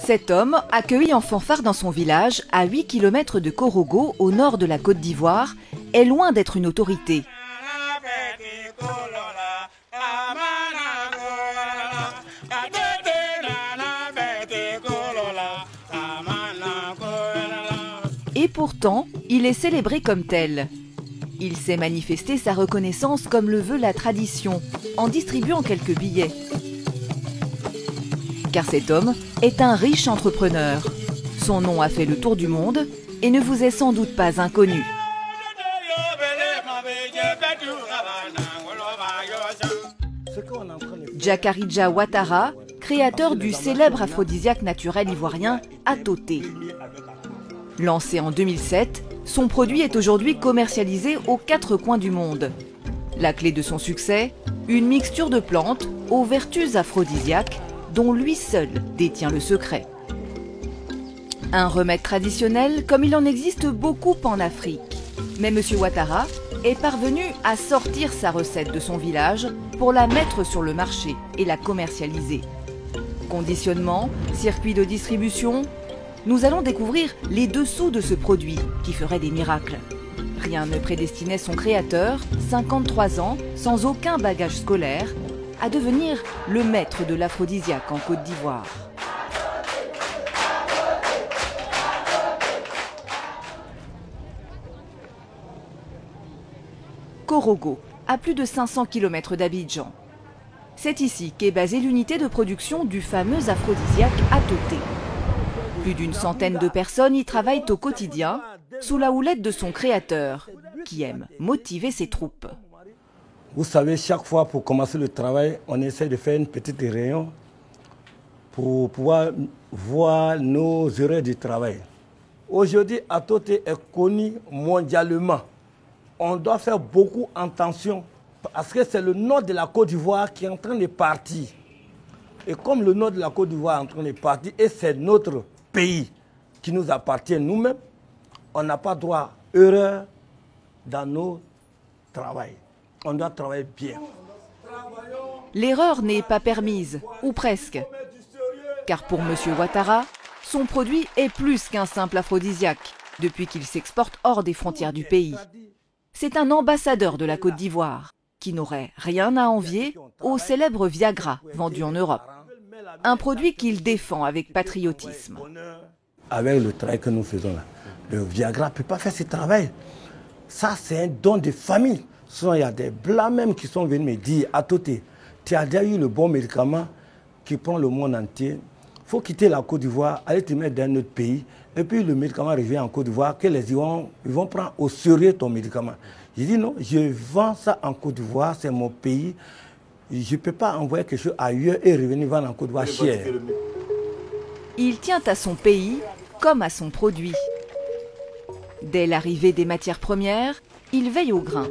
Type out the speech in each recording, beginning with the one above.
Cet homme, accueilli en fanfare dans son village, à 8 km de Korogo, au nord de la Côte d'Ivoire, est loin d'être une autorité. Et pourtant, il est célébré comme tel. Il sait manifester sa reconnaissance comme le veut la tradition, en distribuant quelques billets. Car cet homme est un riche entrepreneur. Son nom a fait le tour du monde et ne vous est sans doute pas inconnu. Djakarija Ouattara, créateur du célèbre aphrodisiaque naturel ivoirien Atoté. Lancé en 2007, son produit est aujourd'hui commercialisé aux 4 coins du monde. La clé de son succès, une mixture de plantes aux vertus aphrodisiaques dont lui seul détient le secret. Un remède traditionnel comme il en existe beaucoup en Afrique. Mais M. Ouattara est parvenu à sortir sa recette de son village pour la mettre sur le marché et la commercialiser. Conditionnement, circuit de distribution, nous allons découvrir les dessous de ce produit qui ferait des miracles. Rien ne prédestinait son créateur, 53 ans, sans aucun bagage scolaire, à devenir le maître de l'aphrodisiaque en Côte d'Ivoire. Korogo, à plus de 500 km d'Abidjan. C'est ici qu'est basée l'unité de production du fameux aphrodisiaque Atoté. Plus d'une centaine de personnes y travaillent au quotidien, sous la houlette de son créateur, qui aime motiver ses troupes. Vous savez, chaque fois pour commencer le travail, on essaie de faire une petite réunion pour pouvoir voir nos erreurs du travail. Aujourd'hui, Atoté est connu mondialement. On doit faire beaucoup attention parce que c'est le nord de la Côte d'Ivoire qui est en train de partir. Et comme le nord de la Côte d'Ivoire est en train de partir et c'est notre pays qui nous appartient nous-mêmes, on n'a pas droit à erreur dans nos travail. On doit travailler bien. L'erreur n'est pas permise, ou presque. Car pour M. Ouattara, son produit est plus qu'un simple aphrodisiaque, depuis qu'il s'exporte hors des frontières du pays. C'est un ambassadeur de la Côte d'Ivoire, qui n'aurait rien à envier au célèbre Viagra vendu en Europe. Un produit qu'il défend avec patriotisme. Avec le travail que nous faisons là, le Viagra ne peut pas faire ce travail. Ça, c'est un don de famille. Sinon, il y a des blancs même qui sont venus me dire, Atoté, tu as déjà eu le bon médicament qui prend le monde entier. Il faut quitter la Côte d'Ivoire, aller te mettre dans un autre pays. Et puis le médicament revient en Côte d'Ivoire, que les Ivoiriens vont prendre au sérieux ton médicament. J'ai dit non, je vends ça en Côte d'Ivoire, c'est mon pays. Je ne peux pas envoyer quelque chose ailleurs et revenir vendre en Côte d'Ivoire cher. Il tient à son pays comme à son produit. Dès l'arrivée des matières premières, il veille au grain.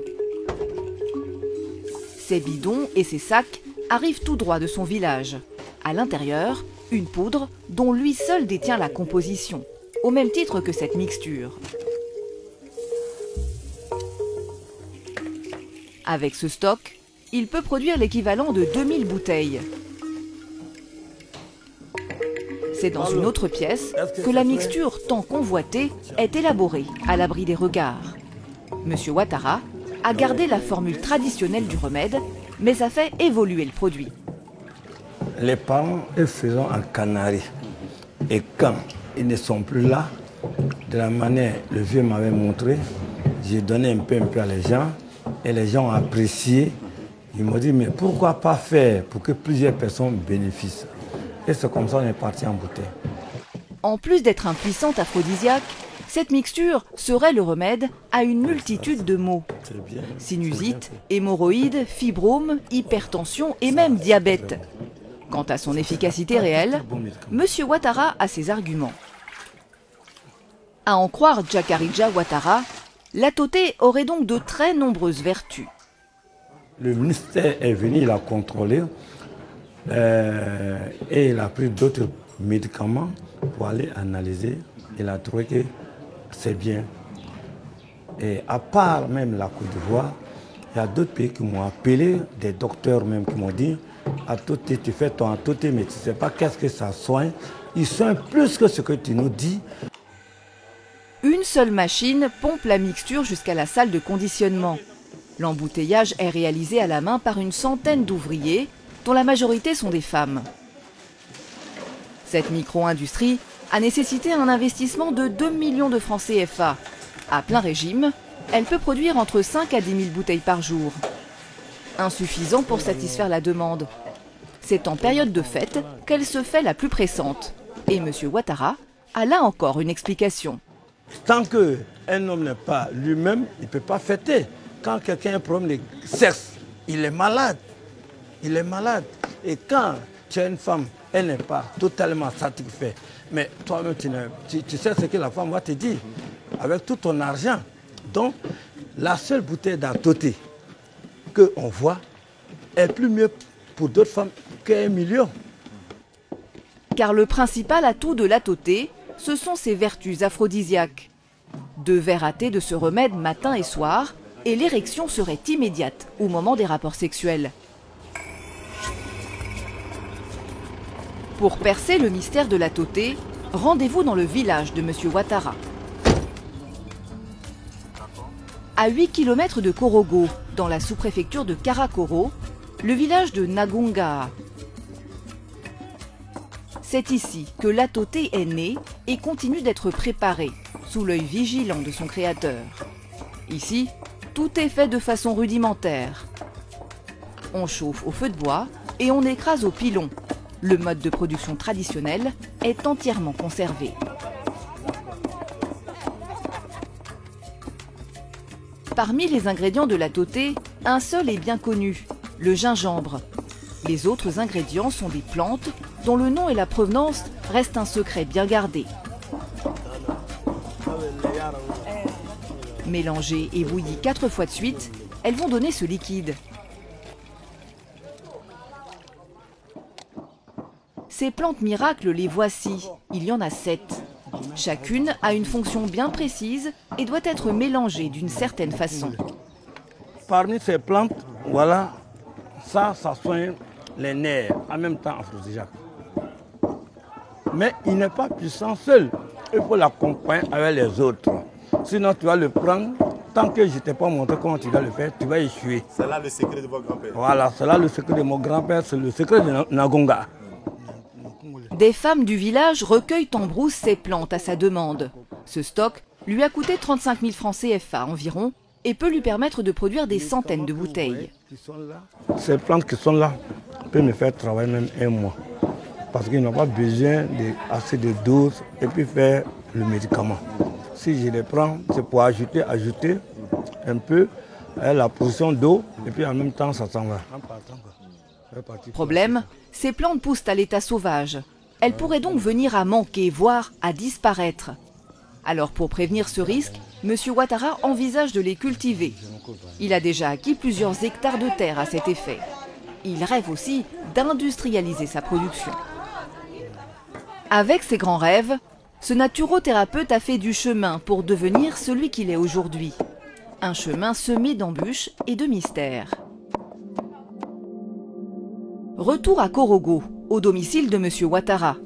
Ses bidons et ses sacs arrivent tout droit de son village. À l'intérieur, une poudre dont lui seul détient la composition, au même titre que cette mixture. Avec ce stock, il peut produire l'équivalent de 2000 bouteilles. C'est dans une autre pièce que la mixture tant convoitée est élaborée à l'abri des regards. M. Ouattara a gardé la formule traditionnelle du remède, mais a fait évoluer le produit. Les parents, ils faisaient en Canaries. Et quand ils ne sont plus là, de la manière que le vieux m'avait montré, j'ai donné un peu à les gens, et les gens ont apprécié. Ils m'ont dit, mais pourquoi pas faire pour que plusieurs personnes bénéficient? Et c'est comme ça qu'on est parti en bouteille. En plus d'être un puissant aphrodisiaque, cette mixture serait le remède à une multitude de maux. Sinusite, hémorroïdes, fibromes, hypertension et même diabète. Quant à son efficacité réelle, M. Ouattara a ses arguments. À en croire Djakarija Ouattara, l'Atoté aurait donc de très nombreuses vertus. Le ministère est venu, il a contrôlé et il a pris d'autres médicaments pour aller analyser. Il a trouvé que c'est bien. Et à part même la Côte d'Ivoire, il y a d'autres pays qui m'ont appelé, des docteurs même qui m'ont dit, Atoté, tu fais ton Atoté, mais tu ne sais pas qu'est-ce que ça soigne. Ils sont plus que ce que tu nous dis. Une seule machine pompe la mixture jusqu'à la salle de conditionnement. L'embouteillage est réalisé à la main par une centaine d'ouvriers, dont la majorité sont des femmes. Cette micro-industrie a nécessité un investissement de 2 millions de francs CFA. À plein régime, elle peut produire entre 5 à 10 000 bouteilles par jour. Insuffisant pour satisfaire la demande. C'est en période de fête qu'elle se fait la plus pressante. Et M. Ouattara a là encore une explication. Tant qu'un homme n'est pas lui-même, il ne peut pas fêter. Quand quelqu'un a un problème de sexe, il est malade. Il est malade. Et quand tu as une femme, elle n'est pas totalement satisfaite. Mais toi-même, tu sais ce que la femme va te dire. Avec tout ton argent. Donc, la seule bouteille d'Atoté qu'on voit est plus mieux pour d'autres femmes qu'1 million. Car le principal atout de l'Atoté, ce sont ses vertus aphrodisiaques. 2 verres à thé de ce remède matin et soir, et l'érection serait immédiate au moment des rapports sexuels. Pour percer le mystère de l'Atoté, rendez-vous dans le village de M. Ouattara. À 8 km de Korogo, dans la sous-préfecture de Karakoro, le village de Nagunga. C'est ici que l'Atoté est né et continue d'être préparé, sous l'œil vigilant de son créateur. Ici, tout est fait de façon rudimentaire. On chauffe au feu de bois et on écrase au pilon. Le mode de production traditionnel est entièrement conservé. Parmi les ingrédients de l'Atoté, un seul est bien connu, le gingembre. Les autres ingrédients sont des plantes dont le nom et la provenance restent un secret bien gardé. Mélangées et bouillies 4 fois de suite, elles vont donner ce liquide. Ces plantes miracles, les voici. Il y en a 7. Chacune a une fonction bien précise et doit être mélangée d'une certaine façon. Parmi ces plantes, voilà, ça soigne les nerfs, en même temps aphrodisiaque. Mais il n'est pas puissant seul. Il faut l'accompagner avec les autres. Sinon, tu vas le prendre. Tant que je ne t'ai pas montré comment tu vas le faire, tu vas échouer. C'est là le secret de votre grand-père. Voilà, c'est là le secret de mon grand-père, c'est le secret de Nagunga. Des femmes du village recueillent en brousse ces plantes à sa demande. Ce stock lui a coûté 35 000 francs CFA environ et peut lui permettre de produire des centaines de bouteilles. Ces plantes qui sont là peuvent me faire travailler même 1 mois. Parce qu'ils n'ont pas besoin d'assez de doses et puis faire le médicament. Si je les prends, c'est pour ajouter un peu la portion d'eau et puis en même temps ça s'en va. Problème, ces plantes poussent à l'état sauvage. Elles pourraient donc venir à manquer, voire à disparaître. Alors pour prévenir ce risque, M. Ouattara envisage de les cultiver. Il a déjà acquis plusieurs hectares de terre à cet effet. Il rêve aussi d'industrialiser sa production. Avec ses grands rêves, ce naturothérapeute a fait du chemin pour devenir celui qu'il est aujourd'hui. Un chemin semé d'embûches et de mystères. Retour à Korogo, au domicile de M. Ouattara.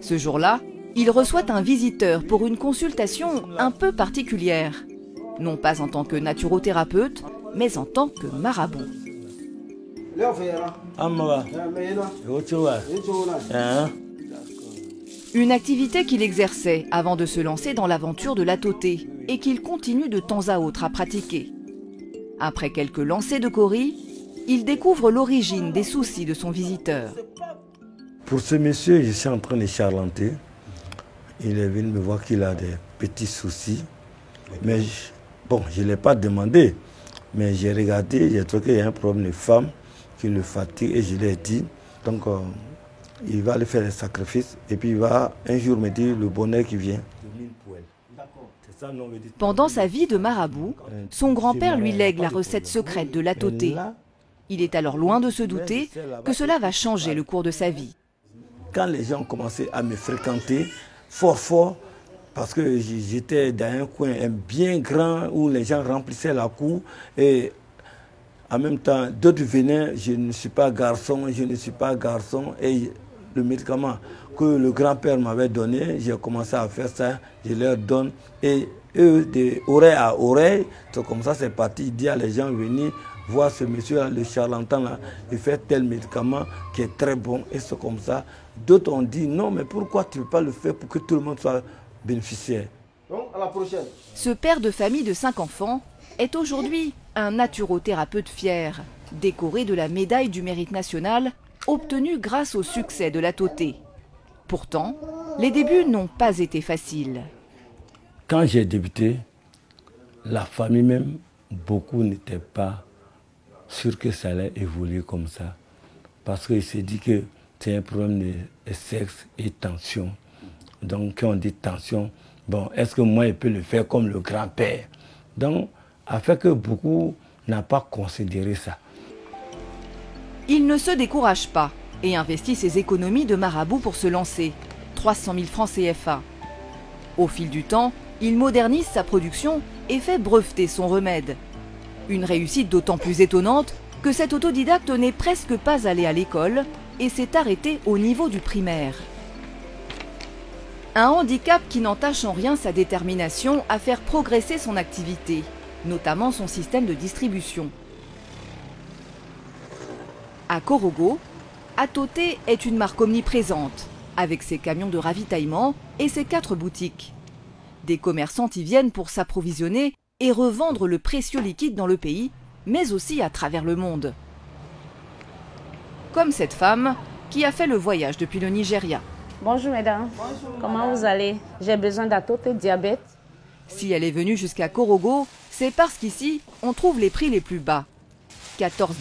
Ce jour-là, il reçoit un visiteur pour une consultation un peu particulière. Non pas en tant que naturothérapeute, mais en tant que marabout. Une activité qu'il exerçait avant de se lancer dans l'aventure de l'Atoté et qu'il continue de temps à autre à pratiquer. Après quelques lancers de Cori, il découvre l'origine des soucis de son visiteur. Pour ce monsieur, je suis en train de charlanter. Il est venu me voir qu'il a des petits soucis. Mais je ne l'ai pas demandé. Mais j'ai regardé, j'ai trouvé qu'il y a un problème de femme qui le fatigue et je l'ai dit. Donc, il va aller faire les sacrifices et puis il va un jour me dire le bonheur qui vient. Pendant sa vie de marabout, son grand-père lui lègue la recette secrète de l'Atoté. Il est alors loin de se douter que cela va changer le cours de sa vie. Quand les gens ont commencé à me fréquenter fort, parce que j'étais dans un coin bien grand où les gens remplissaient la cour et en même temps d'autres venaient, je ne suis pas garçon, et le médicament que le grand-père m'avait donné, j'ai commencé à faire ça, je leur donne. Et eux, d'oreille à oreille, c'est comme ça c'est parti. Il dit à les gens venir voir ce monsieur, le charlatan-là, il fait tel médicament qui est très bon. Et c'est comme ça. D'autres ont dit non, mais pourquoi tu ne peux pas le faire pour que tout le monde soit bénéficiaire? Donc, à la prochaine. Ce père de famille de 5 enfants est aujourd'hui un naturothérapeute fier, décoré de la médaille du mérite national, obtenue grâce au succès de l'Atoté. Pourtant, les débuts n'ont pas été faciles. Quand j'ai débuté, la famille même, beaucoup n'étaient pas sûrs que ça allait évoluer comme ça. Parce qu'il s'est dit que c'est un problème de sexe et tension. Donc quand on dit tension, bon, est-ce que moi je peux le faire comme le grand-père? Donc, a fait que beaucoup n'ont pas considéré ça. Il ne se décourage pas et investit ses économies de marabout pour se lancer. 300 000 francs CFA. Au fil du temps, il modernise sa production et fait breveter son remède. Une réussite d'autant plus étonnante que cet autodidacte n'est presque pas allé à l'école et s'est arrêté au niveau du primaire. Un handicap qui n'entache en rien sa détermination à faire progresser son activité, notamment son système de distribution. À Korogo, Atoté est une marque omniprésente, avec ses camions de ravitaillement et ses 4 boutiques. Des commerçants y viennent pour s'approvisionner et revendre le précieux liquide dans le pays, mais aussi à travers le monde. Comme cette femme qui a fait le voyage depuis le Nigeria. Bonjour mesdames, comment vous allez? J'ai besoin d'Atoté diabète. Si elle est venue jusqu'à Korogo, c'est parce qu'ici, on trouve les prix les plus bas. 14